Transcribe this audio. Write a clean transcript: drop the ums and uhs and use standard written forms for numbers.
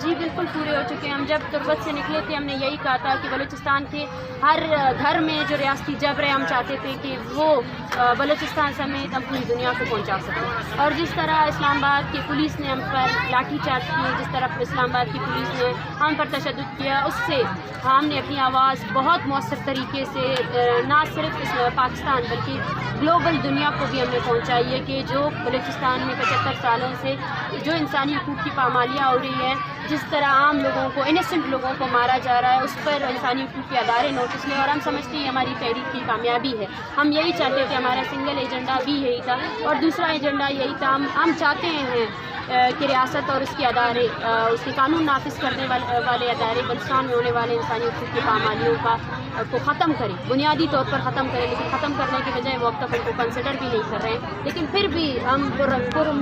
جی بالکل پورے ہو چکے ہیں. ہم جب تربت سے نکلے تھے ہم نے یہی کہا تھا کہ بلوچستان کے ہر گھر میں جو ریاستی جبر ہے ہم چاہتے تھے کہ وہ بلوچستان سمیت اپنی دنیا کو پہنچا سکیں. اور جس طرح اسلام آباد کی پولیس نے ہم پر لاٹھی چارج کی، جس طرح اسلام آباد کی پولیس نے ہم پر تشدد کیا، اس سے ہم نے اپنی آواز بہت مؤثر طریقے سے نہ صرف پاکستان بلکہ گلوبل دنیا کو بھی ہم نے پہنچائی ہے کہ جو بلوچستان میں 75 سالوں سے جو انسانی حقوق کی پامالیاں ہو رہی ہیں، جس طرح عام لوگوں کو، انیسنٹ لوگوں کو مارا جا رہا ہے، اس پر انسانی حقوق کے ادارے نوٹس لیں. اور ہم سمجھتے ہیں ہماری تحریک کی کامیابی ہے. ہم یہی چاہتے تھے، ہمارا سنگل ایجنڈا بھی یہی تھا اور دوسرا ایجنڈا یہی تھا. ہم چاہتے ہیں کہ ریاست اور اس کے ادارے، اس کے قانون نافذ کرنے والے ادارے بلوچستان میں ہونے والے انسانی حقوق کی پامالیوں کو ختم کریں، بنیادی طور پر ختم کریں. لیکن ختم کرنے کے بجائے وہ اب تک ان کو کنسیڈر بھی نہیں کر رہے ہیں. لیکن پھر بھی ہم